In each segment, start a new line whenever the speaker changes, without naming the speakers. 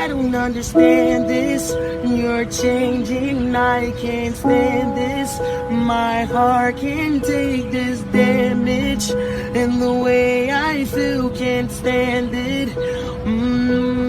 don't understand this. You're changing, I can't stand this. My heart can't take this damage, and the way I feel can't stand it.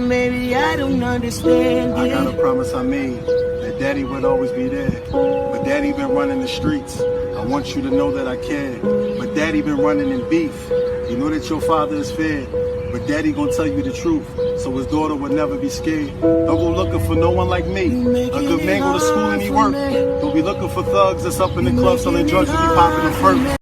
Baby, I don't understand it.
I got a promise I made that Daddy would always be there. But Daddy been running the streets. I want you to know that I care. But Daddy been running in beef. You know that your father is fair. But Daddy gonna tell you the truth, so his daughter would never be scared. Don't go looking for no one like me. A good man go to school and he work. Don't be looking for thugs that's up in the club selling drugs and be popping them perks.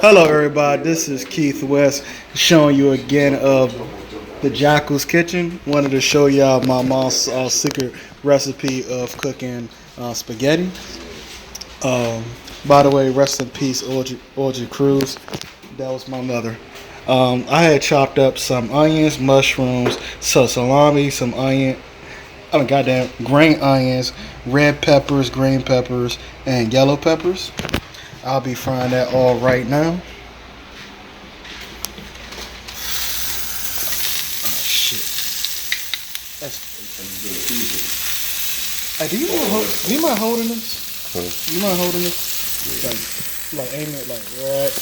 Hello everybody, this is Keith West showing you again of the Jackal's kitchen. Wanted to show y'all my mom's secret recipe of cooking spaghetti. By the way, rest in peace, Orgy Cruz. That was my mother. I had chopped up some onions, mushrooms, some salami, some green onions, red peppers, green peppers, and yellow peppers. I'll be frying that all right now. Oh shit! Hey, do you mind holding this? Huh? You mind holding this? Like aiming it like right.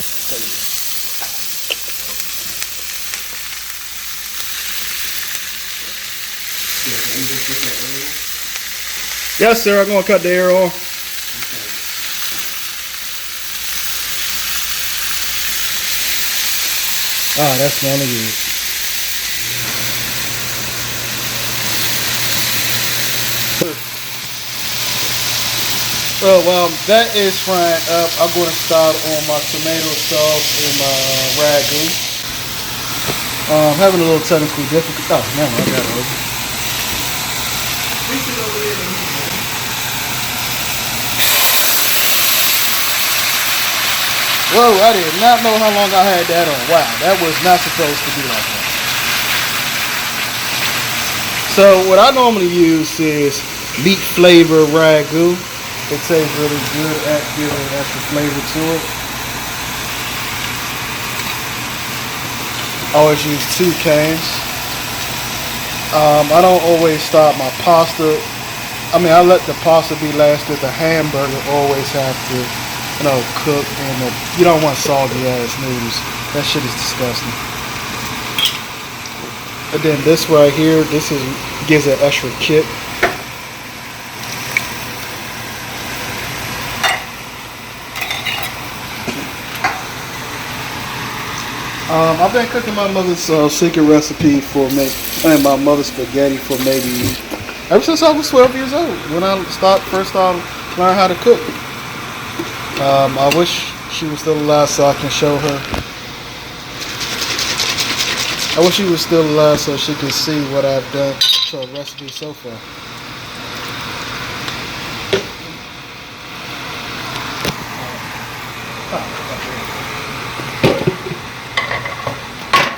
Yes, sir. I'm gonna cut the air off. Ah, that's smelling good. So while that is frying up, I'm going to start on my tomato sauce and my ragu. Having a little technical difficulty. Oh, no, I got it over. Whoa, I did not know how long I had that on. Wow, that was not supposed to be like that. So what I normally use is meat flavor ragu. It tastes really good at giving extra flavor to it. I always use 2 cans. I don't always start my pasta. I mean, I let the pasta be last, but the hamburger always have to, cook, and you don't want salty ass noodles. That shit is disgusting. And then this right here, gives it extra kick. I've been cooking my mother's secret recipe my mother's spaghetti for maybe ever since I was 12 years old, when I first started learning how to cook. I wish she was still alive so I can show her. I wish she was still alive so she could see what I've done to her recipe so far.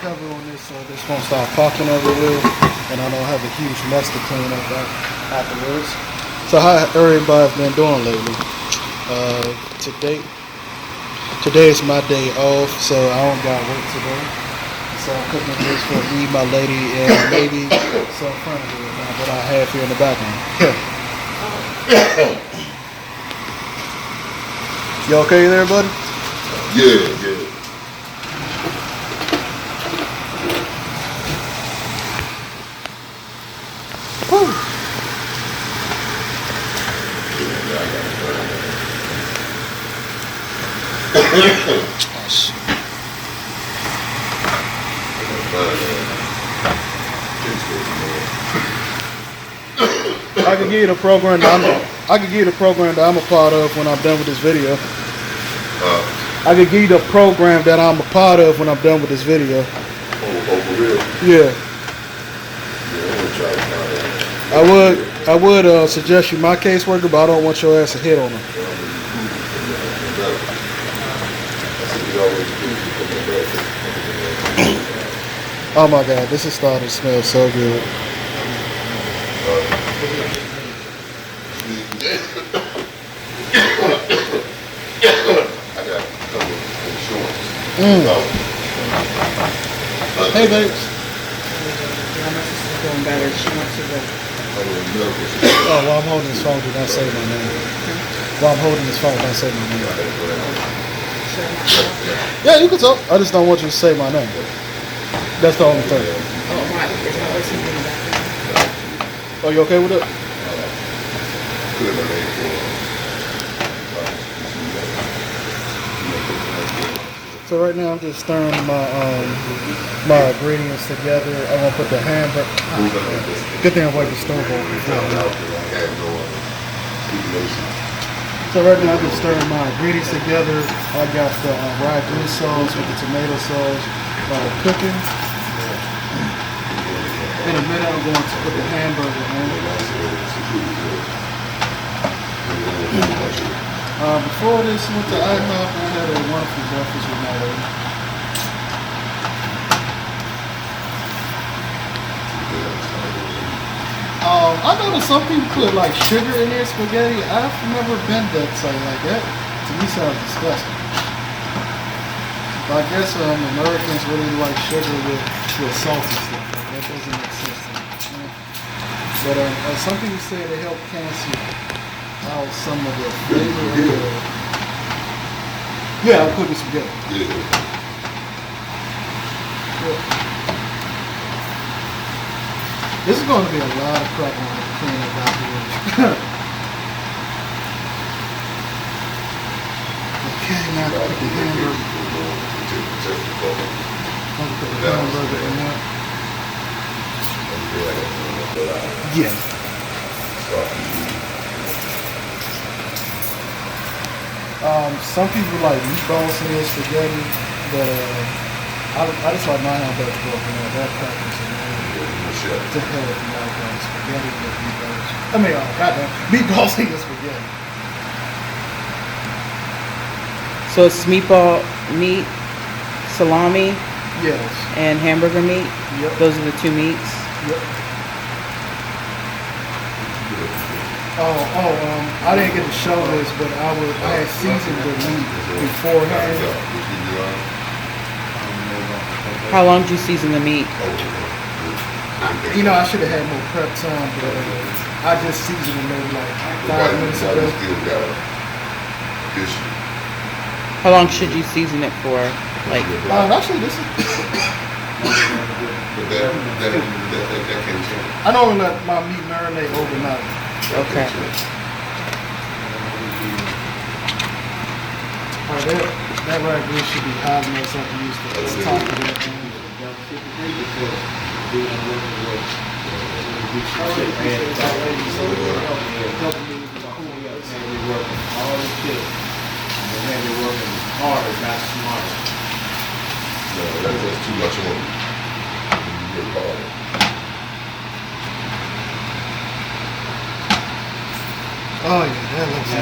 Cover on this so this won't start popping everywhere, and I don't have a huge mess to clean up afterwards. So how everybody's been doing lately? Today is my day off, so I don't got work today. So I'm cooking this for me, my lady, and maybe some friends that I have here in the background. You okay there, buddy?
Yeah.
Woo. Oh, shit. I can give you the program that I'm a part of when I'm done with this video. I can give you the program that I'm a part of when I'm done with this video.
Oh, for real?
Yeah.
Yeah, I'm gonna try
I would suggest you my caseworker, but I don't want your ass to hit on him. Oh my god, this is starting to smell so good.
I got a couple of insurance.
Hey, babes.
My sister's doing better. She went to the.
Oh, while I'm holding this phone, do not say my name. While I'm holding this phone, don't say my name. Yeah, you can talk. I just don't want you to say my name. That's the only thing.
Oh, right. There's always something in the background.
Oh, you okay with it? So right now I'm just stirring my ingredients together. I'm gonna put the hamburger. Good thing I wiped the stove off before. So right now I'm just stirring my ingredients together. I got the R.I.P sauce with the tomato sauce cooking. In a minute I'm going to put the hamburger in. Before this went to R.I.P, I had a wonderful breakfast with my lady. I know that some people put like sugar in their spaghetti. I've never been that side like that. To me, sounds disgusting. But I guess Americans really like sugar with salty stuff. Like, that doesn't make sense to me. But some people say they help cancel out some of the flavor of the. Yeah, I'm cooking spaghetti. Yeah. This is going to be a lot of crap on the clean up afterwards. Okay, now I put the hamburger. I'm going to put the hamburger in there. Yeah. Some people like meatballs in their spaghetti, but I just like my hamburger broken up. That practice is to hell if you like spaghetti with meatballs. I mean, goddamn, meatballs in your spaghetti.
So it's meatball meat, salami,
Yes.
and hamburger meat.
Yep.
Those are the two meats.
Yep. I didn't get to show this, but I had seasoned the meat beforehand.
How long did you season the meat?
You know, I should have had more prep time, but I just seasoned it maybe like 5 minutes ago.
How long should you season it for? Like,
Actually, this is.
But that can change.
I normally let my meat marinate overnight.
okay.
Alright, that right there should be hot enough so I can use the top of that.
No, that's too much on you. You work hard.
Oh yeah, that looks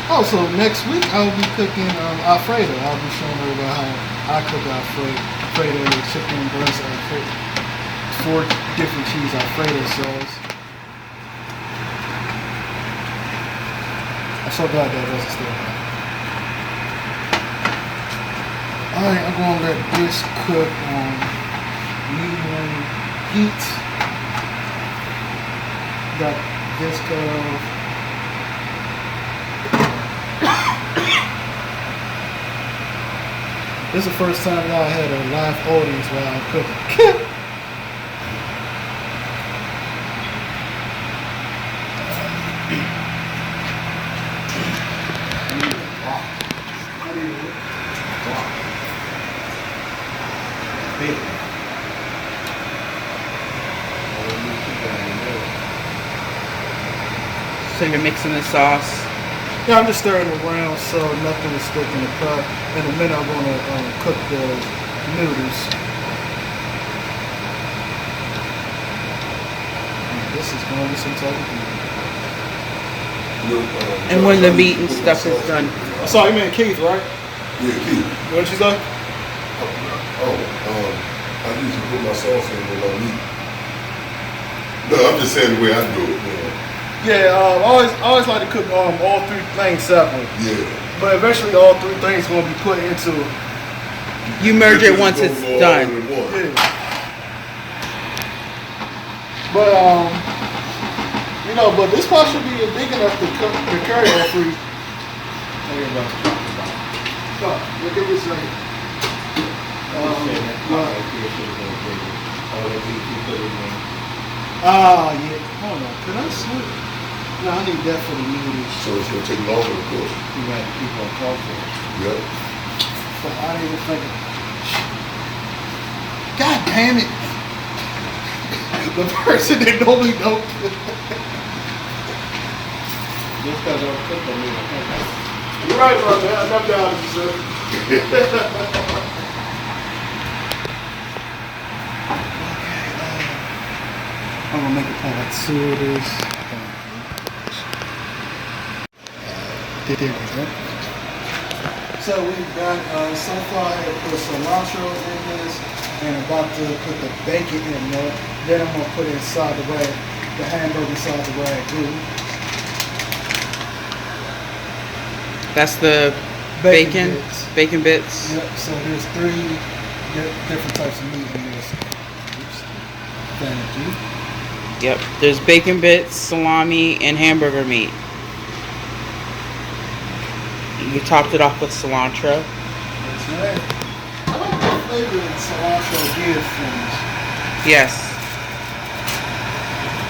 Oh, so next week I'll be cooking Alfredo. I'll be showing everybody how I cook Alfredo with chicken breast Alfredo. 4 different cheese Alfredo sauce. I'm so glad that wasn't still hot. Alright, I'm going to let this cook on medium heat. Got this This is the first time y'all had a live audience while I'm cooking.
So you're mixing the sauce.
Yeah, I'm just stirring it around so nothing will stick in the pot. In a minute, I'm going to cook the noodles. This is going to be some type of noodle.
And when the meat and stuff is done.
I saw you mean Keith, right?
Yeah, Keith.
What did you say?
I usually put my sauce in with my meat. No, I'm just saying the way I do it.
Yeah, always like to cook all three things separate.
Yeah.
But eventually, all three things gonna be put into.
You merge it once
Go
it's
all
done.
in one.
Yeah. But but this pot should be big enough to carry all three. Look at this thing. Yeah. Hold on. Could I switch? No, I need that for the noodles.
So it's gonna take longer, of course.
You got people on call for it.
Yep.
But I didn't even think of it. God damn it. The person that normally don't. Just because I cook on me, I can't. You're right, bro, man. I'm down with you, sir. I'm gonna make a part two of this. There we go. So we've got so far I put cilantro in this and about to put the bacon in there. Then I'm gonna put it inside the rag, the hamburger inside the ragu.
That's the
Bacon
bacon,
bits.
bacon bits.
Yep, so there's three different types of meat in this. Oops. Thank you.
Yep. There's bacon bits, salami, and hamburger meat. You topped it off with cilantro.
That's right. I like the flavor that cilantro gives things.
Yes.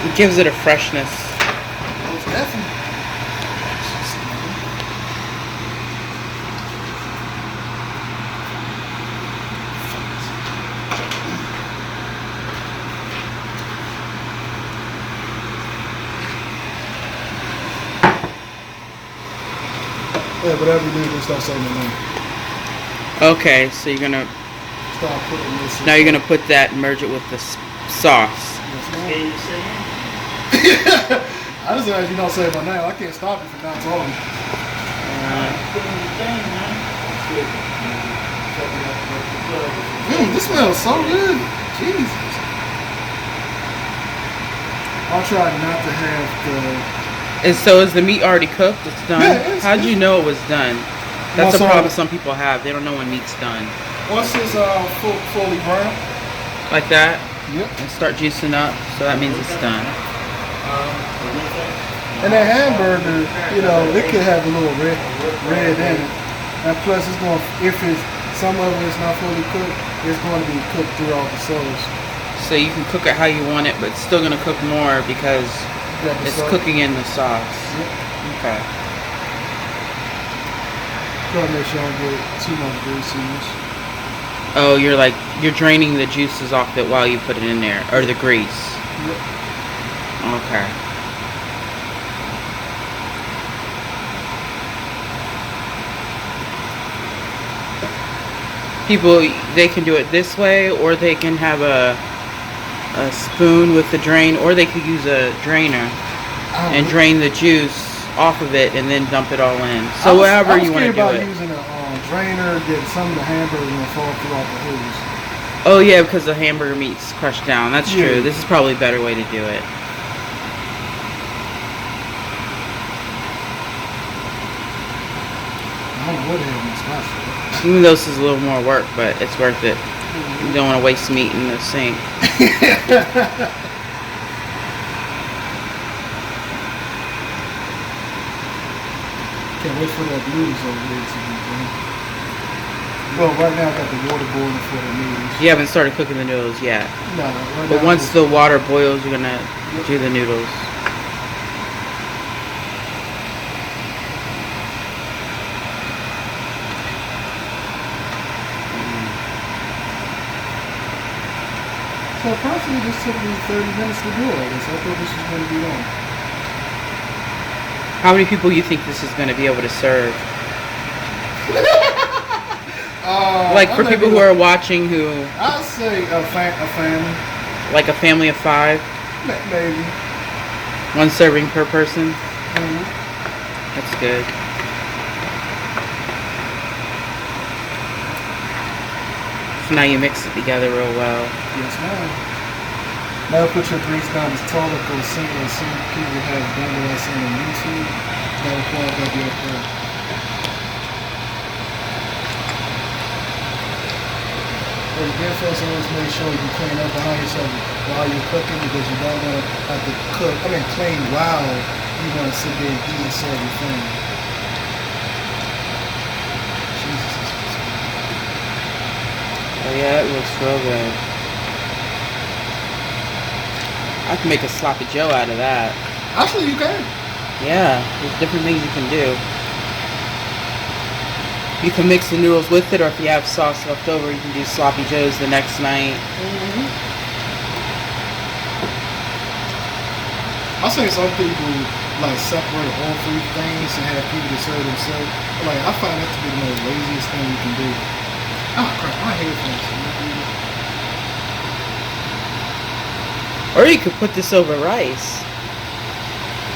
It gives it a freshness.
Most definitely. Yeah, whatever you do, just start saying the name.
Okay, so you're gonna
Start putting this.
now you're gonna put that and merge it with the sauce.
I just asked you don't say my name. I can't stop you from not talking. This smells so good. Jesus. I'll try not to have the.
And so is the meat already cooked? It's done?
Yeah,
How'd you know it was done? That's a
Well, so-
problem some people have. They don't know when meat's done.
Once it's fully brown.
Like that?
Yep.
And start juicing up. So that means it's done.
And that hamburger, it could have a little red in it. And plus, it's going. If it's some of it is not fully cooked, it's going to be cooked throughout the sauce.
So you can cook it how you want it, but it's still gonna cook more because
You got the
it's
sauce.
cooking in the sauce.
Yep.
Okay.
Try to make sure I don't get too much greasiness.
Oh, you're draining the juices off it while you put it in there, or the grease.
Yep.
Okay. People, they can do it this way, or they can have a spoon with the drain, or they could use a drainer and drain the juice off of it and then dump it all in. So whatever you want to do
I was
it.
about using a drainer, get some of the hamburger and fall throughout the hose.
Oh yeah, because the hamburger meat's crushed down. That's
Yeah.
true. This is probably a better way to do it.
I don't know what the hell my spots for.
Even though this is a little more work, but it's worth it. You don't want to waste meat in the sink.
Can't wait for that noodles over there to be done. Well, right now I got the water boiling for the noodles.
You haven't started cooking the noodles yet.
No, right
But
now
once the water boils, you're gonna do the noodles.
So approximately this took me 30 minutes to do all this. I thought this was going to be long.
How many people you think this is gonna be able to serve? Like for people who are watching who,
I'd say a family.
like a family of 5,
Maybe.
1 serving per person.
Mhm.
That's good. So now you mix it together real well.
Yes, ma'am. Never put your grease down his toilet. Go see and see people have done what I seen on YouTube. Never plug up your phone. For the good first, always make sure you clean up behind yourself while you're cooking because you don't want to have to clean while you want to sit there and eat and serve your family. Jesus.
Oh yeah, it looks real good. I can make a sloppy joe out of that.
Actually, you can.
Yeah, there's different things you can do. You can mix the noodles with it, or if you have sauce left over, you can do sloppy joes the next night.
I've seen some people like separate all three things and have people to serve themselves. Like I find that to be the most laziest thing you can do. Oh crap, my headphones.
Or you could put this over rice.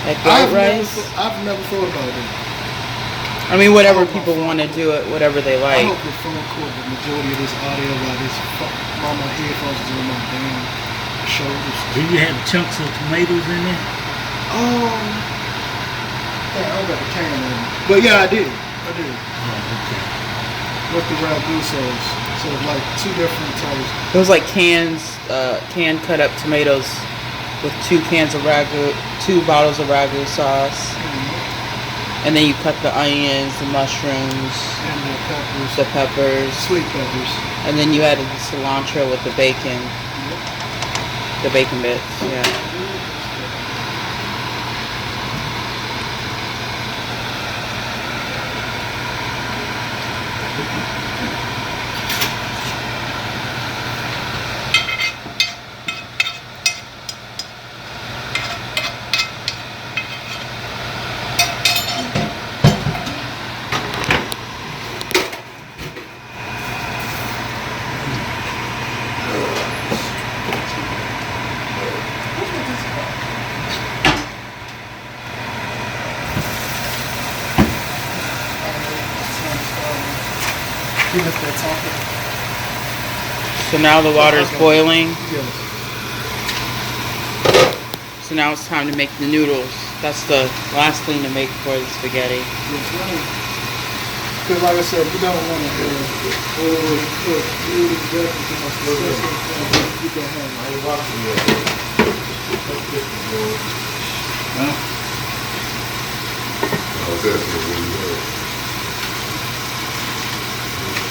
Like white rice.
I've never thought about it.
I mean, whatever people want to do it, whatever they
I
like.
hope the phone caught the majority of this audio while this while my headphones is on my damn shoulders.
Do you have chunks of tomatoes in there?
Yeah, I don't got the can on me. But yeah, I did.
Oh, okay.
With the ragu sauce. So like two different types.
It was like canned cut up tomatoes with 2 cans of ragu, 2 bottles of ragu sauce. And then you cut the onions, the mushrooms,
And
the peppers,
sweet peppers.
and then you added the cilantro with the bacon bits, yeah.
You lift that topic.
So now the water's boiling.
Yes.
So now it's time to make the noodles. That's the last thing to make for the spaghetti.
Because like I said, you don't want to overcook noodles that too much. You can have
I was asking what you were.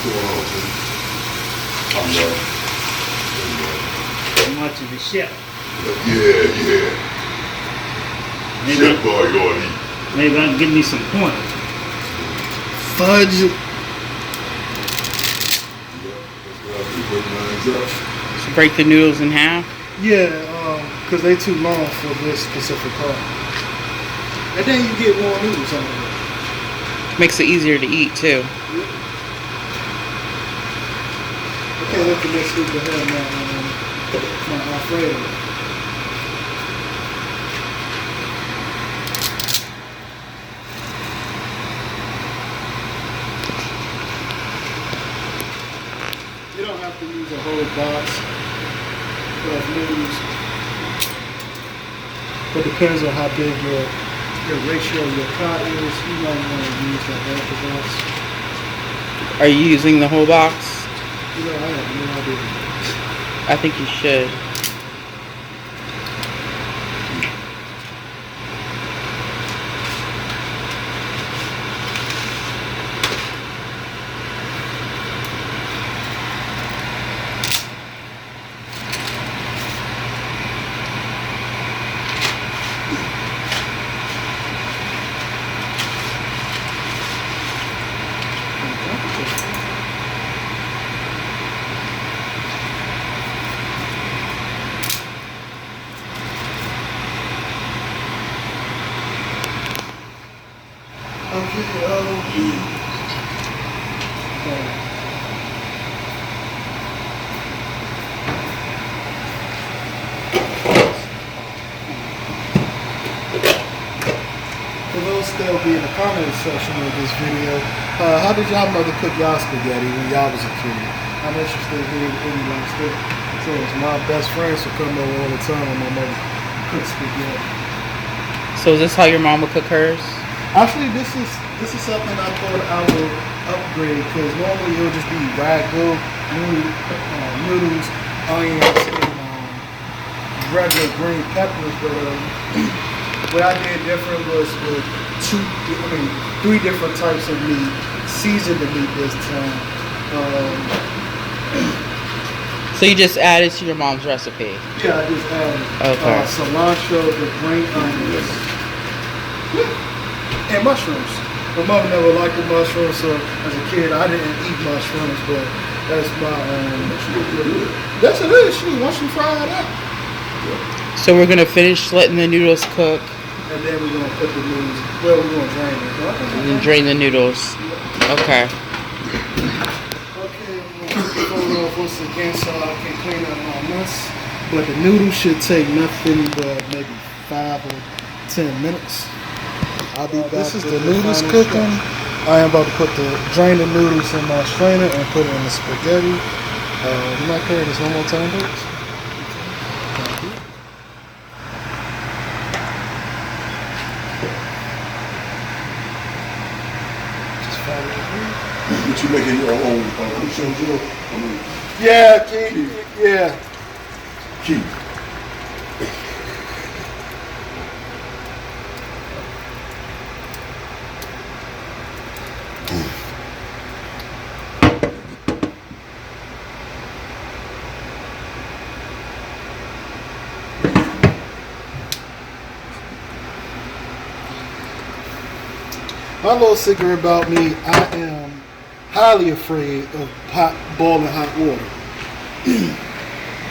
What's going on, Tim? I'm
I'm watching the chef.
Yeah.
Maybe,
Chef boy, you gonna eat.
maybe I can give me some pointers.
fudge.
So break the noodles in half.
Yeah, because they too long for this specific part. And then you get more noodles out of it.
Makes it easier to eat too.
Okay, let the next week have my Alfredo. You don't have to use a whole box of noodles. It depends on how big your ratio of your pot is. You might want to use like half a box.
Are you using the whole box?
You know, I have no idea.
I think you should.
Still be in the comment section of this video. How did y'all mother cook y'all spaghetti when y'all was a kid? I'm interested in hearing anybody's story. So it's my best friends who come over all the time when my mother cooks spaghetti.
So is this how your mom would cook hers?
Actually, this is something I thought I would upgrade because normally it would just be ragu, noodles, onions, and regular green peppers. But what I did different was with three different types of meat, seasoned the meat this time.
So you just added to your mom's recipe?
Yeah, I just added cilantro, the green onions, and mushrooms. My mom never liked the mushrooms, so as a kid I didn't eat mushrooms, but that's my that's it is. Shoot, once you fry it up.
So we're gonna finish letting the noodles cook.
And then we're gonna put the noodles. Well, we're gonna drain it.
And then drain the noodles. Okay.
Okay, I'm gonna put the photo off once again so I can clean up my mess. But the noodles should take nothing but maybe 5 or 10 minutes. I'll be back. This is the noodles cooking. I am about to drain the noodles in my strainer and put it in the spaghetti. You might carry this one more time, please?
But you making your own cushions,
Yeah, yeah.
Keith.
My little secret about me, I am highly afraid of boiling hot water.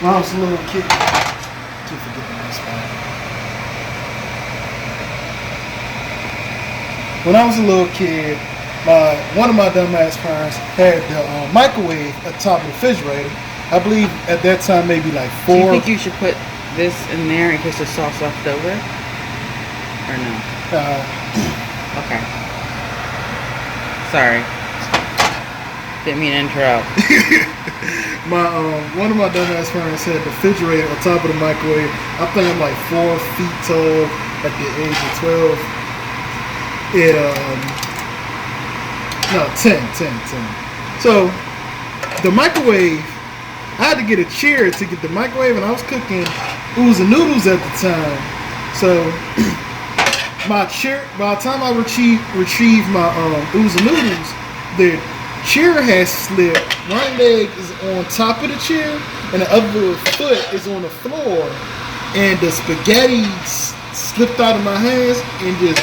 When I was a little kid, keep forgetting my spot. When I was a little kid, one of my dumbass parents had the microwave atop the refrigerator. I believe at that time maybe like 4.
Do you think you should put this in there in case the sauce left over? Or no? Okay. Sorry. Didn't mean to interrupt.
One of my dumbass parents had the refrigerator on top of the microwave. I think I'm like 4 feet tall at the age of 12. 10. So the microwave, I had to get a chair to get the microwave, and I was cooking oodles and noodles at the time. So my chair, by the time I retrieved my oodles and noodles, the chair has slipped. One leg is on top of the chair, and the other foot is on the floor. And the spaghetti slipped out of my hands and just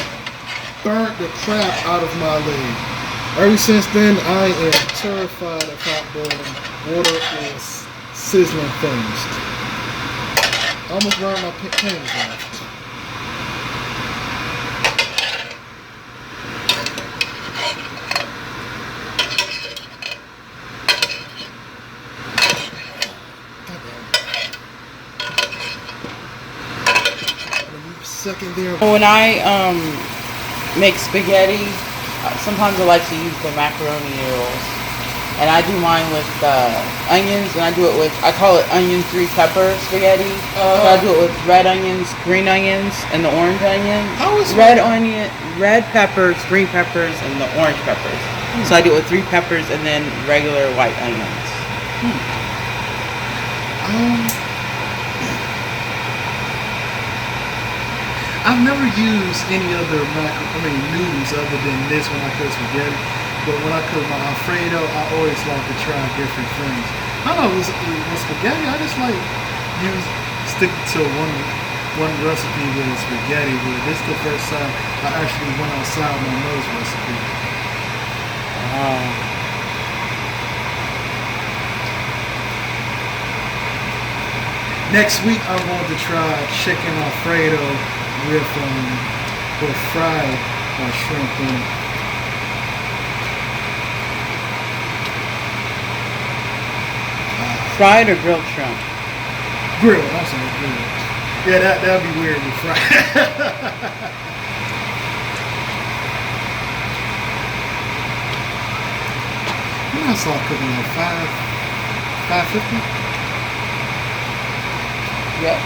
burnt the crap out of my leg. Ever since then, I am terrified of hot boiling water or sizzling things. I almost burned my panties off. Second there.
When I make spaghetti, sometimes I like to use the macaroni noodles, and I do mine with onions, and I do it with, I call it onion 3 pepper spaghetti. So I do it with red onions, green onions, and the orange onions. Red peppers, green peppers, and the orange peppers. So I do it with 3 peppers and then regular white onions.
I've never used any other noodles other than this when I cook spaghetti. But when I cook my Alfredo, I always like to try different things. I don't know, with spaghetti, I just like stick to one recipe with spaghetti. But this is the first time I actually went outside my nose recipe. Next week, I'm going to try chicken Alfredo with fried shrimp in it.
Fried or grilled shrimp?
Grilled, I'm sorry, grilled. Yeah, that'd be weird with fried. When I saw cooking like 5:50. Yeah.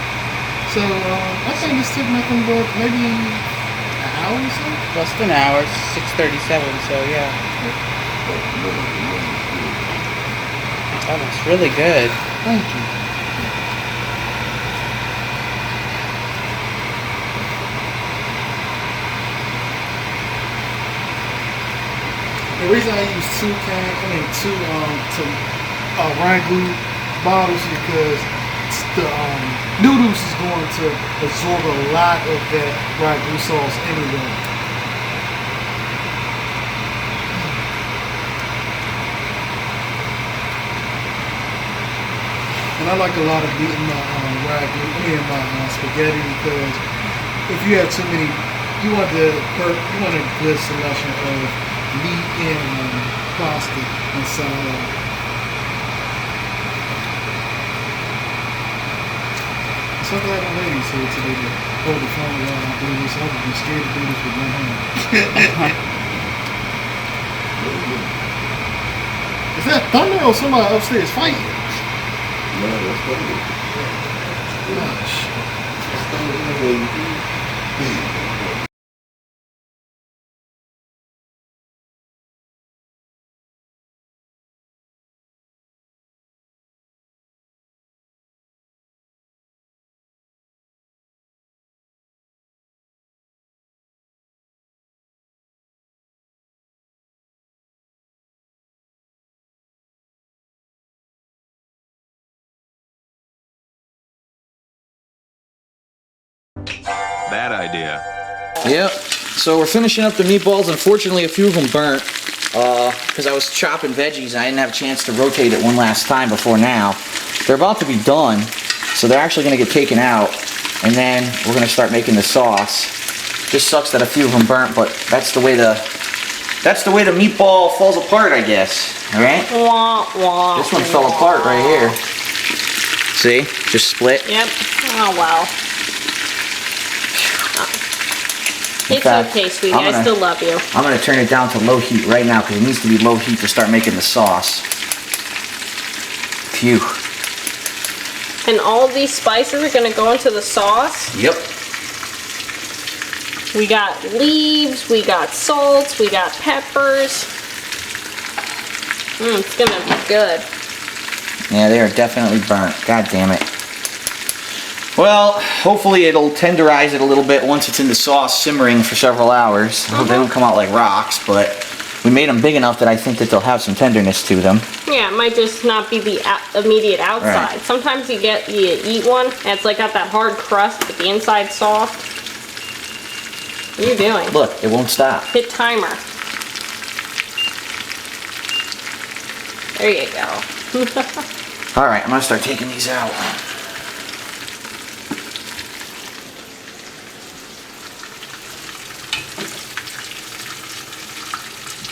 So I think this took nothing but maybe an hour or so.
Less than an hour, 6:37. So yeah, that looks really good.
Thank you. The reason I use two ragu bottles is because the noodles is going to absorb a lot of that ragu sauce anyway. And I like a lot of meat in my my spaghetti because if you have too many, you want a good selection of meat and pasta and salad. So glad my ladies here today to hold the phone while I do this. I would be scared to do this with one hand. Is that thunder or somebody upstairs fighting?
No, that's funny.
Gosh.
That's funny.
Bad idea.
Yep. So we're finishing up the meatballs. Unfortunately, a few of them burnt because I was chopping veggies and I didn't have a chance to rotate it one last time before now. They're about to be done, so they're actually going to get taken out, and then we're going to start making the sauce. Just sucks that a few of them burnt, but that's the way the meatball falls apart, I guess. All right. This one fell apart right here. See? Just split.
Yep. Oh wow. It's
fact,
okay, sweetie. I still love you.
I'm going to turn it down to low heat right now because it needs to be low heat to start making the sauce. Phew.
And all of these spices are going to go into the sauce.
Yep.
We got leaves, we got salts, we got peppers. It's going to be good.
Yeah, they are definitely burnt. God damn it. Well, hopefully it'll tenderize it a little bit once it's in the sauce simmering for several hours. I hope they don't come out like rocks, but we made them big enough that I think that they'll have some tenderness to them.
Yeah, it might just not be the immediate outside.
Right.
Sometimes you eat one and it's like got that hard crust but the inside soft. What are you doing?
Look, it won't stop.
Hit timer. There you go.
Alright, I'm going to start taking these out.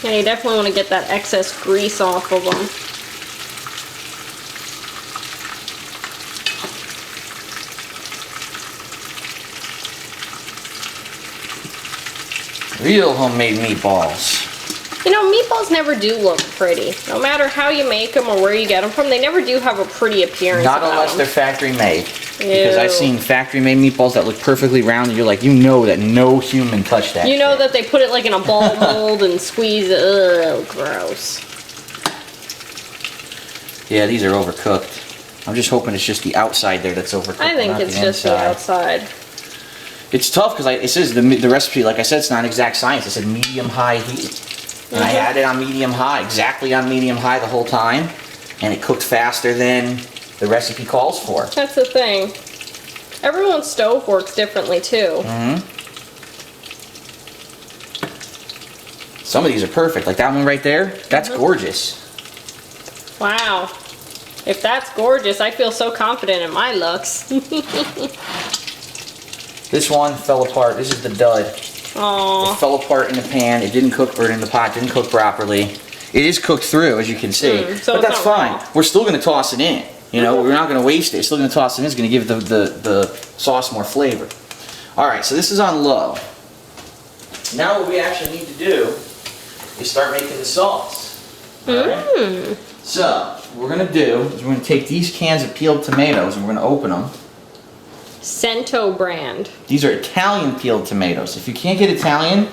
Yeah, you definitely want to get that excess grease off of them.
Real homemade meatballs.
You know, meatballs never do look pretty. No matter how you make them or where you get them from, they never do have a pretty appearance.
Not unless they're factory made.
Ew.
Because I've seen factory made meatballs that look perfectly round and you're like, you know that no human touched that.
You know
shit.
that they put it like in a ball mold and squeeze it. Ugh, gross.
Yeah, these are overcooked. I'm just hoping it's just the outside there that's overcooked.
I think
not
it's
the
just the
inside.
outside.
It's tough because it says the recipe, like I said, it's not exact science. It said medium-high heat. And I had it on medium-high, exactly on medium-high the whole time. And it cooked faster than the recipe calls for.
That's the thing. Everyone's stove works differently too.
Some of these are perfect. Like that one right there, that's gorgeous.
Wow. If that's gorgeous, I feel so confident in my looks.
This one fell apart. This is the dud.
Aww.
It fell apart in the pan. It didn't cook, or in the pot. Didn't cook properly. It is cooked through, as you can see.
So
but
it's
that's
not
fine.
raw.
We're still going to toss it in. You know, we're not going to waste it. It's still going to toss it in. It's going to give the sauce more flavor. All right, so this is on low. Now what we actually need to do is start making the sauce. All right? So what we're going to do is we're going to take these cans of peeled tomatoes and we're going to open them.
Cento brand.
These are Italian peeled tomatoes. If you can't get Italian,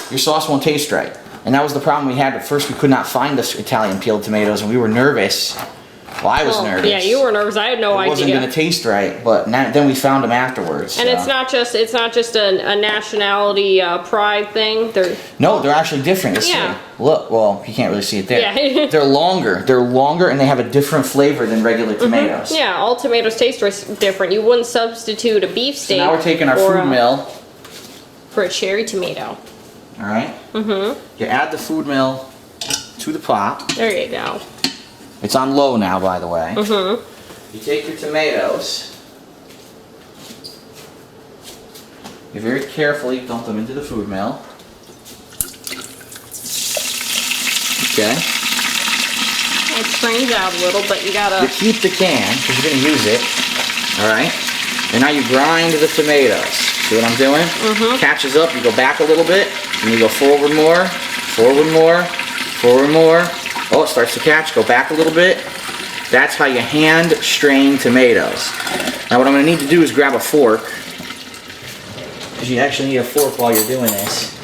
your sauce won't taste right. And that was the problem we had. At first, we could not find the Italian peeled tomatoes, and we were nervous. Well, I was nervous.
Yeah, you were nervous. I had no idea.
It wasn't going to taste right, but then we found them afterwards.
And it's not just a nationality pride thing. They're
actually different. Let's see. Look, well, you can't really see it there.
Yeah.
They're longer, and they have a different flavor than regular tomatoes.
Yeah, all tomatoes taste different. You wouldn't substitute a beef steak.
So now we're taking our food mill
for a cherry tomato.
All right. You add the food mill to the pot.
There you go.
It's on low now, by the way. You take your tomatoes. You very carefully dump them into the food mill. Okay.
It strains out a little, but you gotta...
You keep the can, because you're going to use it. Alright? And now you grind the tomatoes. See what I'm doing? Catches up, you go back a little bit, and you go forward more, forward more, forward more. Oh, it starts to catch. Go back a little bit. That's how you hand strain tomatoes. Now what I'm going to need to do is grab a fork. Because you actually need a fork while you're doing this.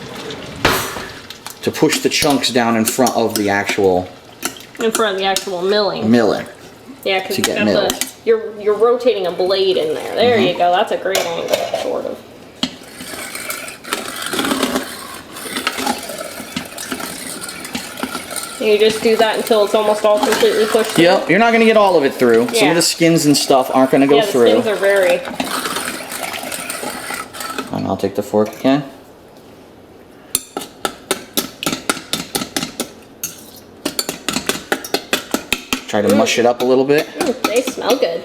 To push the chunks down in front of the actual...
In front of the actual milling.
Milling.
Yeah, because you're rotating a blade in there. There you go. That's a great angle, sort of. You just do that until it's almost all completely pushed through.
Yep, you're not going to get all of it through. Some of the skins and stuff aren't going to go through.
Yeah, the skins are very...
And I'll take the fork again. Try to mush it up a little bit.
They smell good.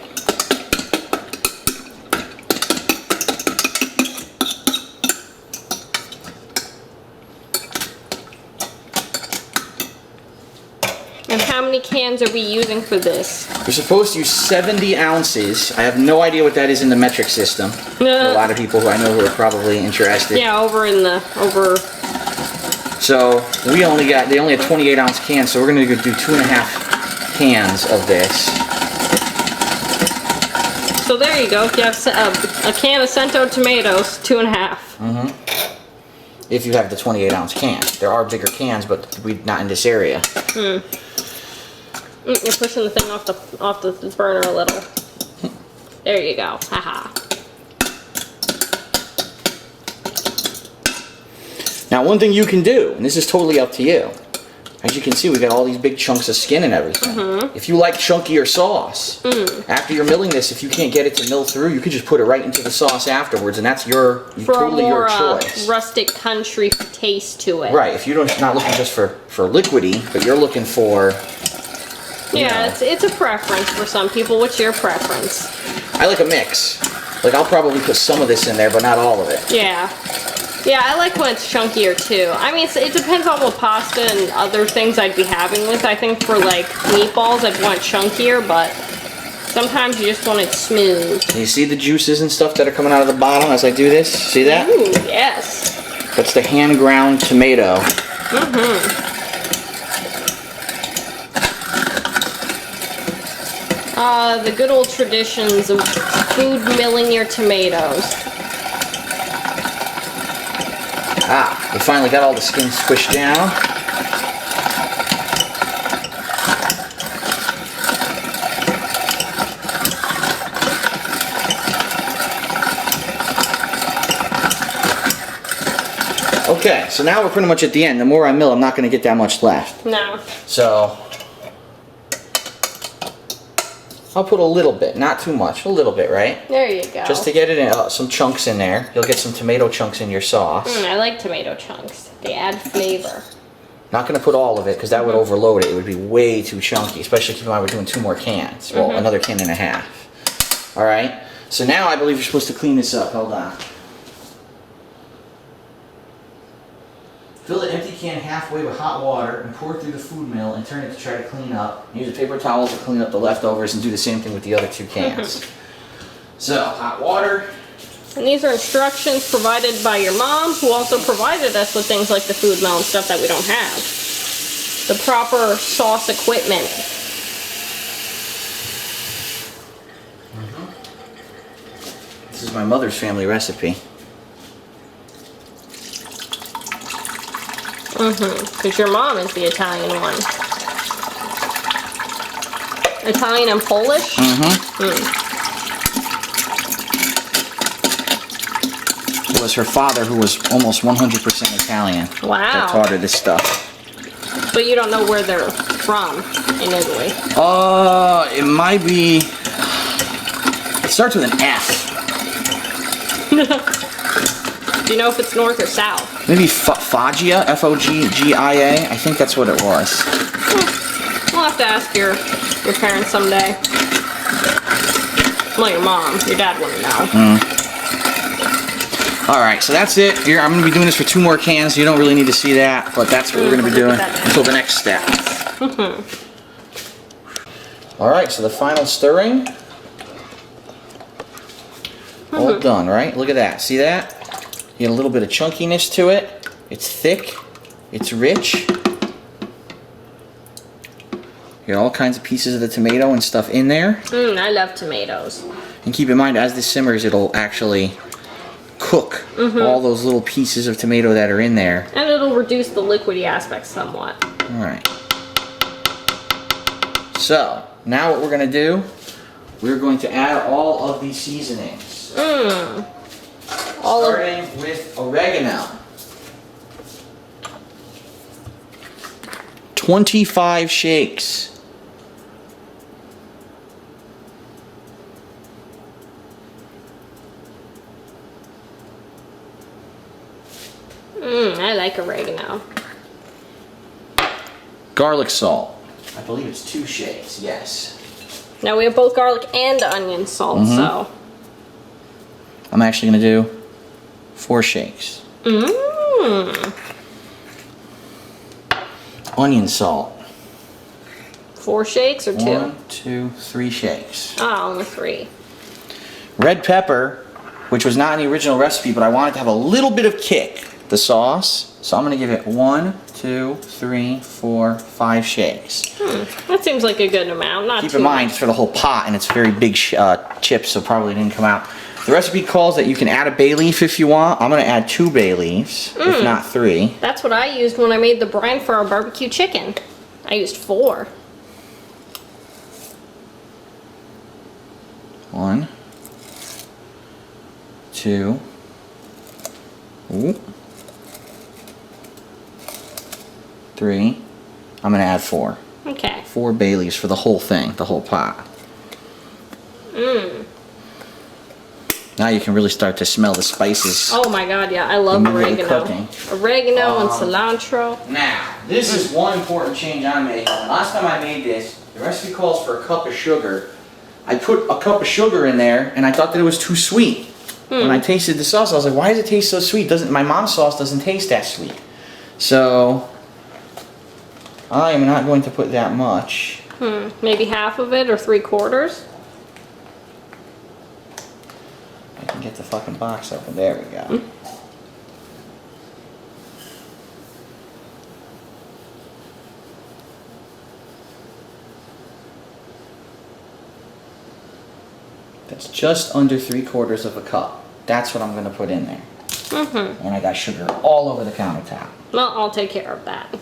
And how many cans are we using for this?
We're supposed to use 70 ounces. I have no idea what that is in the metric system. A lot of people who I know who are probably interested.
Yeah,
So they only had 28 ounce cans, so we're gonna do 2.5 cans of this.
So there you go. If you have a can of Cento tomatoes, 2.5.
If you have the 28 ounce can. There are bigger cans, but not in this area.
You're pushing the thing off the burner a little. There you go. Haha.
Now one thing you can do, and this is totally up to you. As you can see, we got all these big chunks of skin and everything. If you like chunkier sauce, after you're milling this, if you can't get it to mill through, you could just put it right into the sauce afterwards, and that's totally your choice.
Rustic country taste to it.
Right. If you're not looking just for liquidy, but you're looking for...
Yeah, it's a preference for some people. What's your preference?
I like a mix. Like, I'll probably put some of this in there, but not all of it.
Yeah. Yeah, I like when it's chunkier too. I mean, it depends on what pasta and other things I'd be having with. I think for like meatballs, I'd want chunkier, but sometimes you just want it smooth.
You see the juices and stuff that are coming out of the bottom as I do this? See that?
Ooh, yes.
That's the hand ground tomato.
The good old traditions of food milling your tomatoes.
We finally got all the skin squished down. Okay, so now we're pretty much at the end. The more I mill, I'm not going to get that much left.
No.
So I'll put a little bit, not too much, a little bit, right?
There you go.
Just to get it in, some chunks in there. You'll get some tomato chunks in your sauce.
I like tomato chunks. They add flavor.
Not going to put all of it because that would overload it. It would be way too chunky, especially keep in mind we're doing 2 more cans. Well, another can and a half. All right. So now I believe you're supposed to clean this up. Hold on. Fill the empty can halfway with hot water and pour it through the food mill and turn it to try to clean up. Use a paper towel to clean up the leftovers and do the same thing with the other 2 cans. So, hot water.
And these are instructions provided by your mom, who also provided us with things like the food mill and stuff that we don't have. The proper sauce equipment.
is my mother's family recipe.
Because your mom is the Italian one. Italian and Polish?
It was her father who was almost 100% Italian.
Wow.
That taught her this stuff.
But you don't know where they're from in Italy.
It might be... It starts with an F.
Do you know if it's north or south?
Maybe Foggia, F-O-G-G-I-A. I think that's what it was.
We'll have to ask your parents someday. Well, your mom. Your dad wouldn't know.
Alright, so that's it. Here, I'm going to be doing this for 2 more cans. You don't really need to see that, but that's what we're going to be doing until the next step. Alright, so the final stirring. All done, right? Look at that. See that? You get a little bit of chunkiness to it. It's thick. It's rich. You got all kinds of pieces of the tomato and stuff in there.
I love tomatoes.
And keep in mind, as this simmers, it'll actually cook all those little pieces of tomato that are in there.
And it'll reduce the liquidy aspect somewhat.
Alright. So, now what we're going to do, we're going to add all of these seasonings. Starting with oregano. 25 shakes.
I like oregano.
Garlic salt. I believe it's 2 shakes, yes.
Now we have both garlic and onion salt, so.
I'm actually going to do 4 shakes. Onion salt.
4 shakes or 2?
1, 2, 3 shakes.
Oh, only 3.
Red pepper, which was not in the original recipe, but I wanted to have a little bit of kick. The sauce. So I'm going to give it 1, 2, 3, 4, 5 shakes.
That seems like a good amount. Not
Keep
too
in mind,
much.
it's for the whole pot, and it's very big chips, so probably didn't come out. The recipe calls that you can add a bay leaf if you want. I'm going to add 2 bay leaves, if not 3.
That's what I used when I made the brine for our barbecue chicken. I used 4.
1, 2. Ooh. 3. I'm going to add 4.
Okay.
4 bay leaves for the whole thing, the whole pot. Now you can really start to smell the spices.
Oh my god, yeah, I love oregano.
Cooking.
Oregano and cilantro.
Now, this is one important change I'm making. Last time I made this, the recipe calls for a cup of sugar. I put a cup of sugar in there, and I thought that it was too sweet. When I tasted the sauce, I was like, why does it taste so sweet? My mom's sauce doesn't taste that sweet. So, I am not going to put that much.
Maybe half of it or 3/4.
I can get the fucking box open. There we go. That's just under 3/4 of a cup. That's what I'm going to put in there. And I got sugar all over the countertop.
Well, I'll take care of that.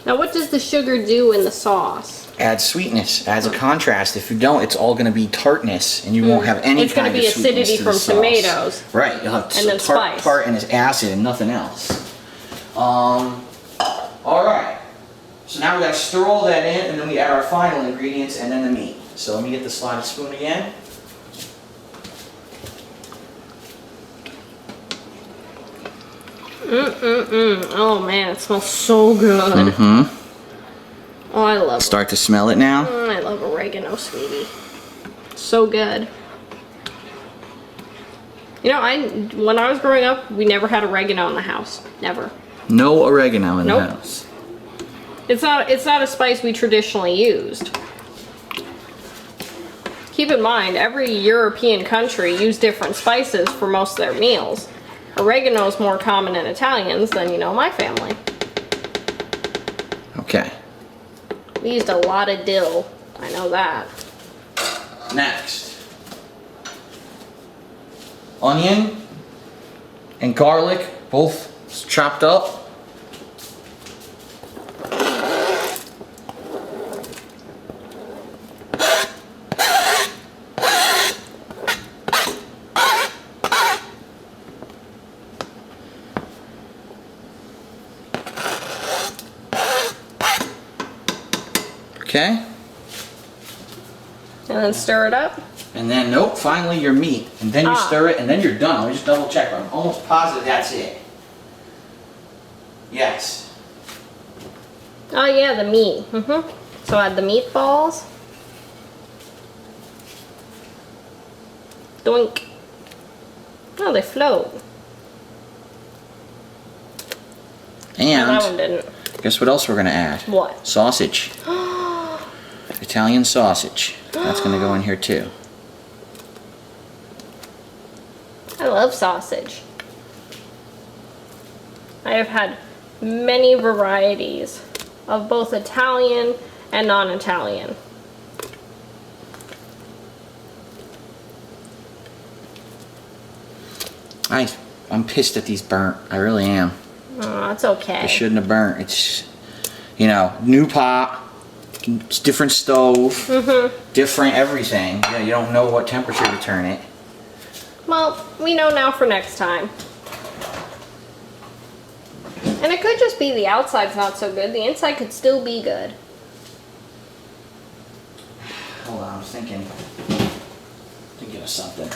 Now, what does the sugar do in the sauce?
Adds sweetness, adds a contrast. If you don't, it's all going to be tartness, and you won't have any
It's gonna
kind of
be
sweetness
acidity
to
from
the sauce.
tomatoes.
Right, you'll have
And then spice.
tart and it's acid and nothing else. All right. So now we got to stir all that in, and then we add our final ingredients and then the meat. So let me get the slotted spoon again.
Oh man, it smells so good. Oh, I love
Start to smell it now.
I love oregano, sweetie. So good. You know, when I was growing up, we never had oregano in the house. Never.
No oregano in
Nope.
the house.
It's not a spice we traditionally used. Keep in mind, every European country used different spices for most of their meals. Oregano is more common in Italians than, you know, my family.
Okay.
We used a lot of dill. I know that.
Next, onion and garlic, both chopped up. Okay.
And then stir it up.
And then, nope, finally your meat. And then you stir it, and then you're done. Let me just double check. I'm almost positive that's it. Yes.
Oh yeah, the meat. So add the meatballs. Doink. Oh, they float.
And
that one didn't.
guess what else we're gonna add?
What?
Sausage. Italian sausage. That's gonna go in here too.
I love sausage. I have had many varieties of both Italian and non-Italian.
I'm pissed that these burnt. I really am.
Oh, it's okay.
They shouldn't have burnt. It's, you know, new pot, it's different stove, different everything. Yeah, you don't know what temperature to turn it.
Well, we know now for next time. And it could just be the outside's not so good. The inside could still be good.
Hold on, I'm thinking of something.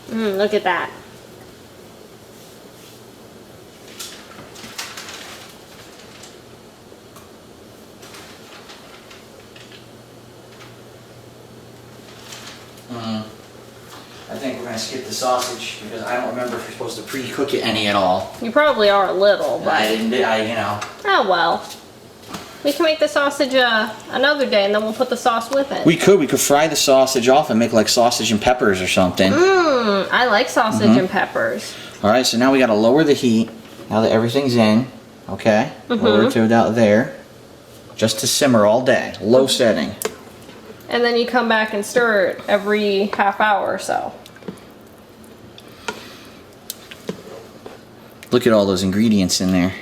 Look at that.
I think we're going to skip the sausage because I don't remember if you're supposed to pre-cook it any at all.
You probably are a little, but...
I didn't, you know.
Oh well. We can make the sausage another day and then we'll put the sauce with it.
We could fry the sausage off and make like sausage and peppers or something.
I like sausage and peppers.
Alright, so now we got to lower the heat now that everything's in. Okay? Lower it to about there. Just to simmer all day. Low setting.
And then you come back and stir it every half hour or so.
Look at all those ingredients in there.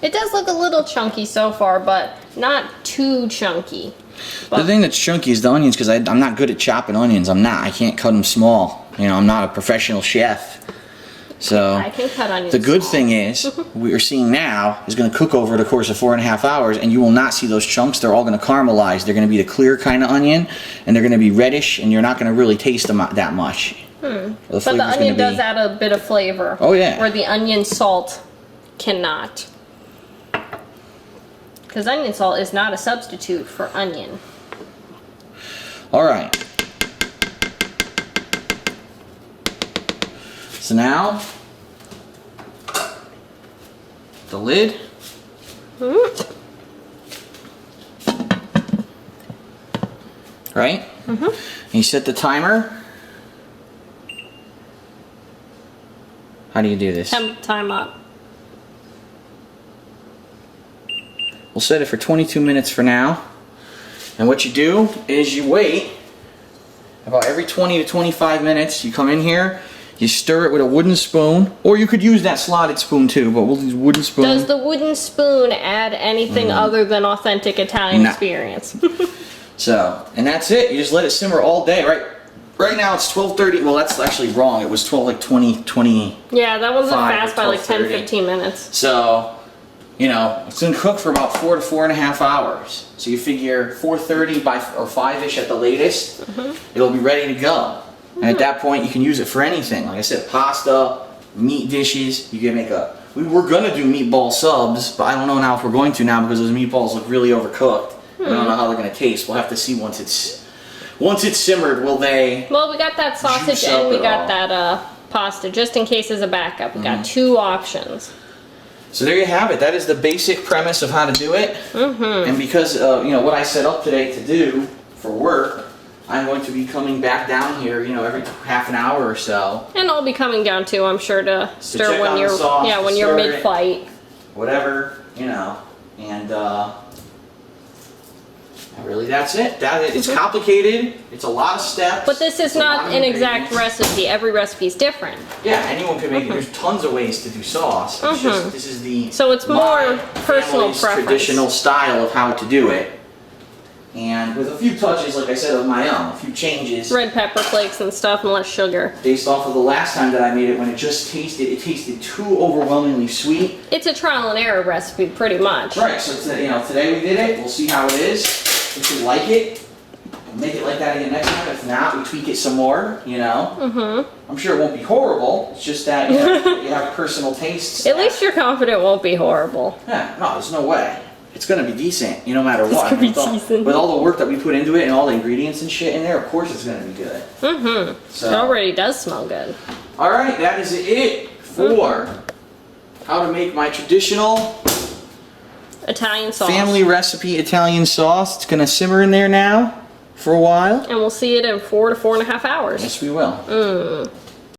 It does look a little chunky so far, but not too chunky. But
the thing that's chunky is the onions because I'm not good at chopping onions. I can't cut them small. You know, I'm not a professional chef. So
I can cut onions
the good
small.
thing is, what we're seeing now is going to cook over the course of 4.5 hours, and you will not see those chunks. They're all going to caramelize. They're going to be the clear kind of onion, and they're going to be reddish, and you're not going to really taste them that much.
But the onion does add a bit of flavor.
Oh yeah.
Where the onion salt cannot. Because onion salt is not a substitute for onion.
Alright. So now, the lid. Right? And you set the timer. How do you do this?
Time up.
We'll set it for 22 minutes for now. And what you do is you wait about every 20 to 25 minutes. You come in here, you stir it with a wooden spoon, or you could use that slotted spoon too, but we'll use wooden spoon.
Does the wooden spoon add anything other than authentic Italian experience?
So, and that's it. You just let it simmer all day, right? Right now it's 12:30. Well, that's actually wrong. It was 20.
Yeah, that wasn't
5
fast
or
by like
12:30.
10-15 minutes.
So, you know, it's gonna cook for about 4 to 4.5 hours. So you figure 4:30 or 5-ish at the latest, it'll be ready to go. And at that point, you can use it for anything. Like I said, pasta, meat dishes. You can make we were gonna do meatball subs, but I don't know now if we're going to now because those meatballs look really overcooked. I don't know how they're gonna taste. We'll have to see once it's simmered. Will they?
Well, we got that sausage
juice up
and we
at
got
all?
that pasta, just in case as a backup. We got 2 options.
So there you have it. That is the basic premise of how to do it. And because you know what I set up today to do for work, I'm going to be coming back down here, you know, every half an hour or so.
And I'll be coming down too, I'm sure, to stir
check
when
on the
you're
sauce,
when
to
you're
stir it.
mid-fight.
Whatever. you know, and really that's it. It's complicated. It's a lot of steps.
But this is
It's a lot
not
of
an exact
ingredients.
recipe. Every recipe is different.
Yeah, anyone can make it. There's tons of ways to do sauce. It's just, this is the
So it's more
my
personal
family's
preference.
traditional style of how to do it. And with a few touches, like I said, of my own, a few changes.
Red pepper flakes and stuff and less sugar.
Based off of the last time that I made it, when it tasted too overwhelmingly sweet.
It's a trial and error recipe, pretty much.
Right, so today we did it. We'll see how it is. If we like it, we'll make it like that again next time. If not, we tweak it some more, you know. Mm-hmm. I'm sure it won't be horrible. It's just that, you know, you have personal tastes.
At least you're confident it won't be horrible.
Yeah, no, there's no way. It's gonna be decent, no matter what.
gonna be decent.
With all the work that we put into it and all the ingredients and shit in there, of course it's gonna be good.
Mm-hmm.
So,
It already does smell good.
all right, that is it for how to make my traditional
Italian sauce.
family recipe Italian sauce. It's gonna simmer in there now for a while.
And we'll see it in 4 to 4.5 hours.
Yes, we will.